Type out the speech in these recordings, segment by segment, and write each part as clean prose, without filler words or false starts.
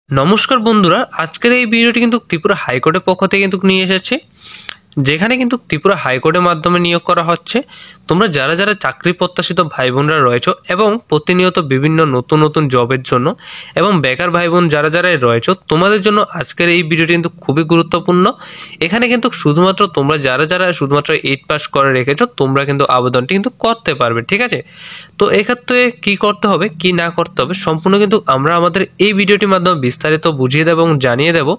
নমস্কার বন্ধুরা, আজকের এই ভিডিওটি কিন্তু ত্রিপুরা হাইকোর্টের পক্ষ থেকে কিন্তু নিয়ে এসেছে, যেখানে কিন্তু ত্রিপুরা হাইকোর্টের মাধ্যমে নিয়োগ করা হচ্ছে। তোমরা যারা যারা চাকরি প্রত্যাশিত ভাই বোনরা রয়েছে এবং প্রতিনিয়ত বিভিন্ন নতুন নতুন জবের জন্য এবং বেকার ভাই বোন যারা যারা রয়েছে, তোমাদের জন্য আজকের এই ভিডিওটি কিন্তু খুবই গুরুত্বপূর্ণ। এখানে কিন্তু শুধুমাত্র তোমরা যারা যারা শুধুমাত্র 8 পাস করে রেখেছো তোমরা কিন্তু আবেদনটি কিন্তু করতে পারবে, ঠিক আছে। তো এক্ষেত্রে কি করতে হবে কি না করতে হবে সম্পূর্ণ কিন্তু আমরা আমাদের এই ভিডিওটির মাধ্যমে বিস্তারিত বুঝিয়ে দেবো এবং জানিয়ে দেবো।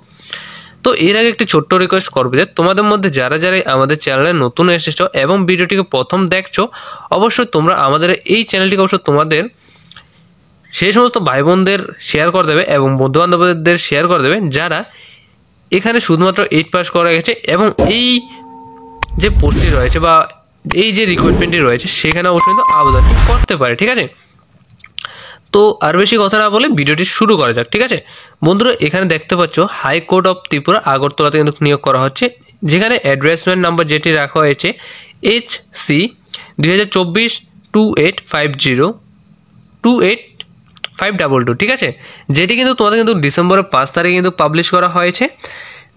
তো এর আগে একটি ছোট্ট রিকোয়েস্ট করবো যে তোমাদের মধ্যে যারা যারা আমাদের চ্যানেলে নতুন এসেছো এবং ভিডিওটিকে প্রথম দেখছো, অবশ্যই তোমরা আমাদের এই চ্যানেলটিকে অবশ্যই তোমাদের সেই সমস্ত ভাই বোনদের শেয়ার করে দেবে এবং বন্ধু বান্ধবদের শেয়ার করে দেবে যারা এখানে শুধুমাত্র 8 পাস করে গেছে এবং এই যে পোস্টটি রয়েছে বা এই যে রিক্রুটমেন্টটি রয়েছে সেখানে অবশ্যই কিন্তু আবেদনটি করতে পারে, ঠিক আছে। তো আর বেশি কথা না বলে ভিডিওটি শুরু করা যাক, ঠিক আছে। বন্ধুরা, এখানে দেখতে পাচ্ছ হাইকোর্ট অফ ত্রিপুরা আগরতলাতে কিন্তু নিয়োগ করা হচ্ছে, যেখানে অ্যাডভার্টাইজমেন্ট নাম্বার যেটি রাখা হয়েছে HC 2024 2850 28522, ঠিক আছে। যেটি কিন্তু তোমাদের কিন্তু ডিসেম্বরের 5 তারিখে কিন্তু পাবলিশ করা হয়েছে,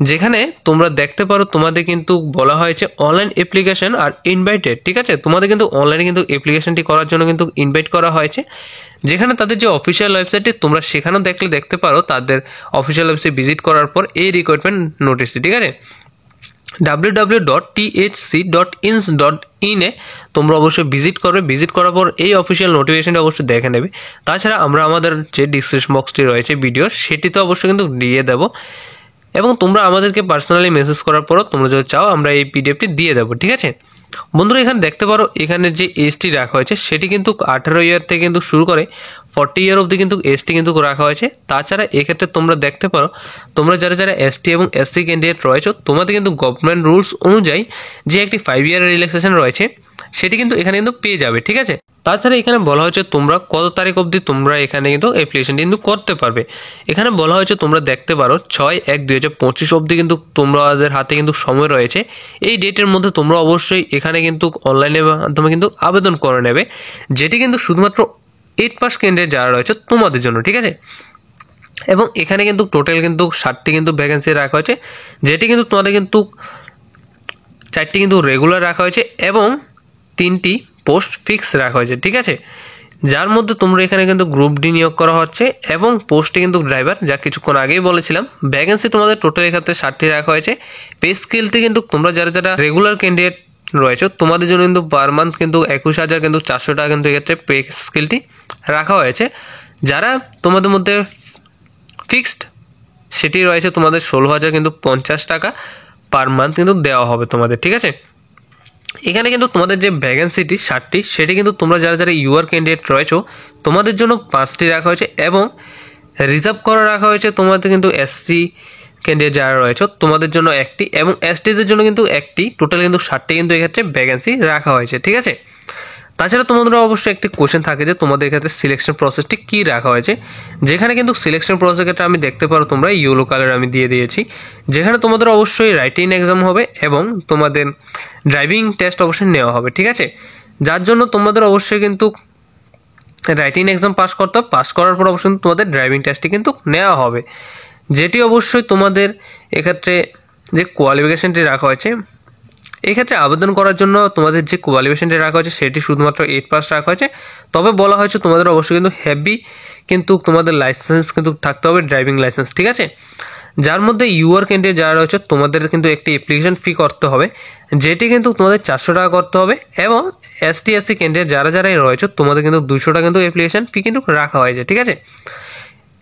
যেখানে তোমরা দেখতে পারো তোমাদের কিন্তু বলা হয়েছে অনলাইন অ্যাপ্লিকেশন আর ইনভাইটেড, ঠিক আছে। তোমাদের কিন্তু অনলাইনে কিন্তু অ্যাপ্লিকেশনটি করার জন্য কিন্তু ইনভাইট করা হয়েছে, যেখানে তাদের যে অফিসিয়াল ওয়েবসাইটটি তোমরা সেখানেও দেখতে পারো তাদের অফিসিয়াল ওয়েবসাইট ভিজিট করার পর এই রিক্রুটমেন্ট নোটিশটি, ঠিক আছে। www.thc.ins.in এ তোমরা অবশ্যই ভিজিট করবে। ভিজিট করার পর এই অফিসিয়াল নোটিফিকেশনটা অবশ্যই দেখে নেবে। তাছাড়া আমরা আমাদের যে ডিসক্রিপশন বক্সটি রয়েছে ভিডিওর সেটিতে অবশ্যই কিন্তু দিয়ে দেবো এবং তোমরা আমাদেরকে পার্সোনালি মেসেজ করার পরও তোমরা যদি চাও আমরা এই পিডিএফটি দিয়ে দেবো, ঠিক আছে। বন্ধুরা, এখানে দেখতে পারো এখানে যে এজটি রাখা হয়েছে সেটি কিন্তু 18 ইয়ার থেকে কিন্তু শুরু করে 40 ইয়ার অবধি কিন্তু এজটি কিন্তু রাখা হয়েছে। তাছাড়া এক্ষেত্রে তোমরা দেখতে পারো তোমরা যারা যারা এসটি এবং এসসি ক্যান্ডিডেট রয়েছে তোমাদের কিন্তু গভর্নমেন্ট রুলস অনুযায়ী যে একটি 5 ইয়ারের রিল্যাক্সেশন রয়েছে সেটি কিন্তু এখানে কিন্তু পেয়ে যাবে, ঠিক আছে। তাছাড়া এখানে বলা হয়েছে তোমরা কত তারিখ অবধি তোমরা এখানে কিন্তু অ্যাপ্লিকেশনটি কিন্তু করতে পারবে। এখানে বলা হয়েছে তোমরা দেখতে পারো 6/1/2025 অবধি কিন্তু তোমাদের হাতে কিন্তু সময় রয়েছে। এই ডেটের মধ্যে তোমরা অবশ্যই এখানে কিন্তু অনলাইনের মাধ্যমে কিন্তু আবেদন করে নেবে, যেটি কিন্তু শুধুমাত্র 8 পাস ক্যান্ডিডেট যারা রয়েছে তোমাদের জন্য, ঠিক আছে। এবং এখানে কিন্তু টোটাল কিন্তু 60টি কিন্তু ভ্যাকেন্সি রাখা হয়েছে, যেটি কিন্তু তোমাদের কিন্তু 4টি কিন্তু রেগুলার রাখা হয়েছে এবং 3টি পোস্ট ফিক্স রাখা হয়েছে, ঠিক আছে। যার মধ্যে তোমরা এখানে কিন্তু গ্রুপ ডি নিয়োগ করা হচ্ছে এবং পোস্টে কিন্তু ড্রাইভার, যা কিছুক্ষণ আগেই বলেছিলাম। ভ্যাকেন্সি তোমাদের টোটাল এক্ষেত্রে 60টি রাখা হয়েছে। পে স্কেলতে কিন্তু তোমরা যারা যারা রেগুলার ক্যান্ডিডেট রয়েছে তোমাদের জন্য কিন্তু পার মান্থ কিন্তু 21,000 কিন্তু 400 টাকা কিন্তু এক্ষেত্রে পে স্কেলটি রাখা হয়েছে। যারা তোমাদের মধ্যে ফিক্সড সেটি রয়েছে তোমাদের 16,000 কিন্তু 50 টাকা পার মান্থ কিন্তু দেওয়া হবে তোমাদের, ঠিক আছে। এখানে কিন্তু তোমাদের যে ভ্যাকেন্সিটি 60টি সেটি কিন্তু তোমরা যারা যারা ইউআর ক্যান্ডিডেট রয়েছে তোমাদের জন্য 5টি রাখা হয়েছে এবং রিজার্ভ করা রাখা হয়েছে তোমাদের কিন্তু এসসি ক্যান্ডিডেট যারা রয়েছে তোমাদের জন্য 1টি এবং এসটিদের জন্য কিন্তু 1টি। টোটাল কিন্তু 60টি কিন্তু এক্ষেত্রে ভ্যাকেন্সি রাখা হয়েছে, ঠিক আছে। তাছাড়া তোমাদের অবশ্যই একটি কোশ্চেন থাকে যে তোমাদের ক্ষেত্রে সিলেকশন প্রসেসটি কী রাখা হয়েছে, যেখানে কিন্তু সিলেকশন প্রসেসের ক্ষেত্রে আমি দেখতে পারো তোমরা ইয়েলো কালার আমি দিয়ে দিয়েছি, যেখানে তোমাদের অবশ্যই রাইটিং এক্সাম হবে এবং তোমাদের ড্রাইভিং টেস্ট অবশ্যই নেওয়া হবে, ঠিক আছে। যার জন্য তোমাদের অবশ্যই কিন্তু রাইটিং এক্সাম পাস করতে হবে। পাস করার পর অবশ্যই তোমাদের ড্রাইভিং টেস্টটি কিন্তু নেওয়া হবে, যেটি অবশ্যই তোমাদের এক্ষেত্রে যে কোয়ালিফিকেশনটি রাখা হয়েছে এক্ষেত্রে আবেদন করার জন্য তোমাদের যে কোয়ালিফিকেশনটি রাখা হয়েছে সেটি শুধুমাত্র 8 পাস রাখা হয়েছে। তবে বলা হয়েছে তোমাদের অবশ্যই কিন্তু হেভি কিন্তু তোমাদের লাইসেন্স কিন্তু থাকতে হবে, ড্রাইভিং লাইসেন্স, ঠিক আছে। যার মধ্যে ইউআর ক্যান্ডিডেট যারা রয়েছে তোমাদের কিন্তু একটি অ্যাপ্লিকেশন ফি করতে হবে, যেটি কিন্তু তোমাদের 400 টাকা করতে হবে এবং এসটি এসসি ক্যান্ডিডেট যারা যারাই রয়েছে তোমাদের কিন্তু 200 টাকা কিন্তু অ্যাপ্লিকেশন ফি কিন্তু রাখা হয়েছে, ঠিক আছে।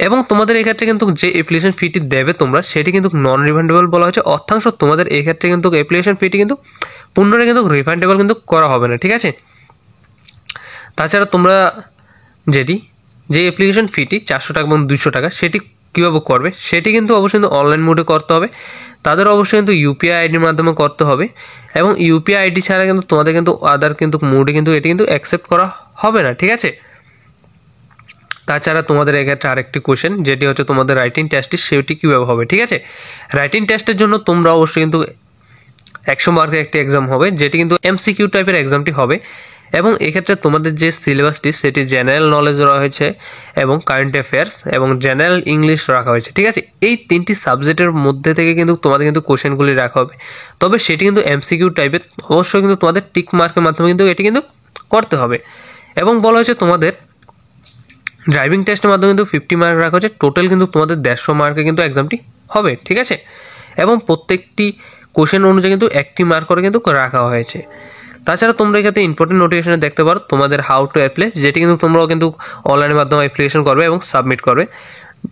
এবং তোমাদের এক্ষেত্রে কিন্তু যে অ্যাপ্লিকেশন ফিটি দেবে তোমরা সেটি কিন্তু নন রিফান্ডেবল বলা হয়েছে। অর্থাংশ তোমাদের এক্ষেত্রে কিন্তু অ্যাপ্লিকেশন ফিটি কিন্তু পুনরায় কিন্তু রিফান্ডেবল কিন্তু করা হবে না, ঠিক আছে। তাছাড়া তোমরা যে অ্যাপ্লিকেশন ফিটি 400 টাকা এবং 200 টাকা সেটি কীভাবে করবে সেটি কিন্তু অবশ্যই কিন্তু অনলাইন মোডে করতে হবে। তাদের অবশ্যই কিন্তু ইউপিআই আইডির মাধ্যমে করতে হবে এবং ইউপিআই আইডি ছাড়া কিন্তু তোমাদের কিন্তু আদার কিন্তু মোডে কিন্তু এটি কিন্তু অ্যাকসেপ্ট করা হবে না, ঠিক আছে। তাছাড়া তোমাদের এক্ষেত্রে আরেকটি কোশ্চেন যেটি হচ্ছে তোমাদের রাইটিং টেস্টটি সেটি কীভাবে হবে, ঠিক আছে। রাইটিং টেস্টের জন্য তোমরা অবশ্যই কিন্তু 100 মার্কের একটি এক্সাম হবে, যেটি কিন্তু এমসিকিউ টাইপের এক্সামটি হবে। এবং এক্ষেত্রে তোমাদের যে সিলেবাসটি সেটি জেনারেল নলেজ রয়েছে এবং কারেন্ট অ্যাফেয়ার্স এবং জেনারেল ইংলিশ রাখা হয়েছে, ঠিক আছে। এই 3টি সাবজেক্টের মধ্যে থেকে কিন্তু তোমাদের কিন্তু কোশ্চেনগুলি রাখা হবে, তবে সেটি কিন্তু এমসিকিউ টাইপের, অবশ্যই কিন্তু তোমাদের টিক মার্কের মাধ্যমে কিন্তু এটি কিন্তু করতে হবে। এবং বলা হয়েছে তোমাদের ড্রাইভিং টেস্টের মাধ্যমে কিন্তু 50 মার্ক রাখা হয়েছে, টোটাল কিন্তু তোমাদের 150 মার্কে কিন্তু এক্সামটি হবে, ঠিক আছে। এবং প্রত্যেকটি কোশ্চেন অনুযায়ী কিন্তু 1টি মার্ক করে কিন্তু রাখা হয়েছে। তাছাড়া তোমরা এখানে ইম্পর্টেন্ট নোটিফিকেশনে দেখতে পারো তোমাদের হাউ টু অ্যাপ্লাই, যেটি কিন্তু তোমরাও কিন্তু অনলাইনের মাধ্যমে অ্যাপ্লিকেশন করবে এবং সাবমিট করবে।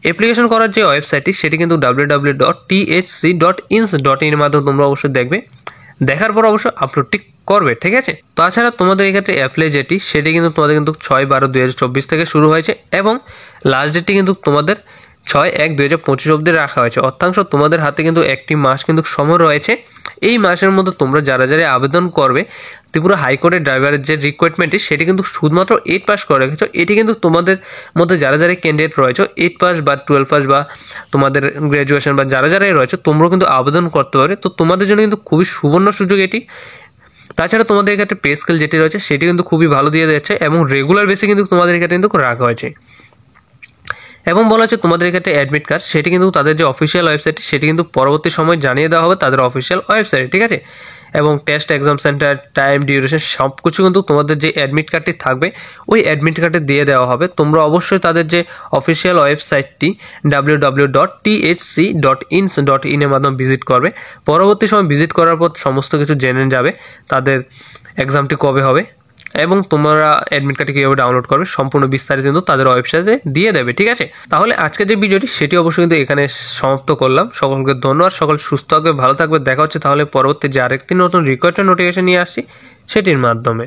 অ্যাপ্লিকেশন করার যে ওয়েবসাইটটি সেটি কিন্তু www.thc.ins.in এর মাধ্যমে তোমরা অবশ্যই দেখবে, দেখার পর অবশ্যই আপলোডটি করবে, ঠিক আছে। তাছাড়া তোমাদের এক্ষেত্রে অ্যাপ্লাই যেটি সেটি কিন্তু তোমাদের কিন্তু 6/12/2024 থেকে শুরু হয়েছে এবং লাস্ট ডেটটি কিন্তু তোমাদের 6/1/2025 অবধি রাখা হয়েছে। অর্থাংশ তোমাদের হাতে কিন্তু 1টি মাস কিন্তু সময় রয়েছে। এই মাসের মধ্যে তোমরা যারা যারা আবেদন করবে ত্রিপুরা হাইকোর্টের ড্রাইভারের যে রিক্রুটমেন্টটি সেটি কিন্তু শুধুমাত্র 8 পাস করে রেখেছো। এটি কিন্তু তোমাদের মধ্যে যারা যারা ক্যান্ডিডেট রয়েছে 8 পাস বা 12 পাস বা তোমাদের গ্র্যাজুয়েশন বা যারা যারাই রয়েছে তোমরাও কিন্তু আবেদন করতে পারবে। তো তোমাদের জন্য কিন্তু খুবই সুবর্ণ সুযোগ এটি। তাছাড়া তোমাদের এক্ষেত্রে পে স্কেল যেটি রয়েছে সেটি কিন্তু খুবই ভালো দিয়ে যাচ্ছে এবং রেগুলার বেসে কিন্তু তোমাদের এক্ষেত্রে কিন্তু রাখা হয়েছে। এবং বলা হচ্ছে তোমাদের এক্ষেত্রে অ্যাডমিট কার্ড সেটি কিন্তু তাদের যে অফিসিয়াল ওয়েবসাইট সেটি কিন্তু পরবর্তী সময় জানিয়ে দেওয়া হবে তাদের অফিসিয়াল ওয়েবসাইটে, ঠিক আছে। এবং test exam centre time duration সব কিছু কিন্তু তোমাদের যে অ্যাডমিট কার্ডটি থাকবে ওই অ্যাডমিট কার্ডে দিয়ে দেওয়া হবে। তোমরা অবশ্যই তাদের যে অফিসিয়াল ওয়েবসাইটটি www.thc.ins.in এর মাধ্যমে ভিজিট করবে। পরবর্তী সময় ভিজিট করার পর সমস্ত কিছু জেনে যাবে তাদের এক্সামটি কবে হবে এবং তোমরা অ্যাডমিট কার্ডটি কীভাবে ডাউনলোড করবে সম্পূর্ণ বিস্তারিত কিন্তু তাদের ওয়েবসাইটে দিয়ে দেবে, ঠিক আছে। তাহলে আজকের যে ভিডিওটি সেটি অবশ্যই কিন্তু এখানে সমাপ্ত করলাম। সকলকে ধন্যবাদ, সকল সুস্থ থাকবে, ভালো থাকবে। দেখা হচ্ছে তাহলে পরবর্তী যে আরেকটি নতুন রিকোয়ার্ড নোটিফিকেশন নিয়ে আসছি সেটির মাধ্যমে।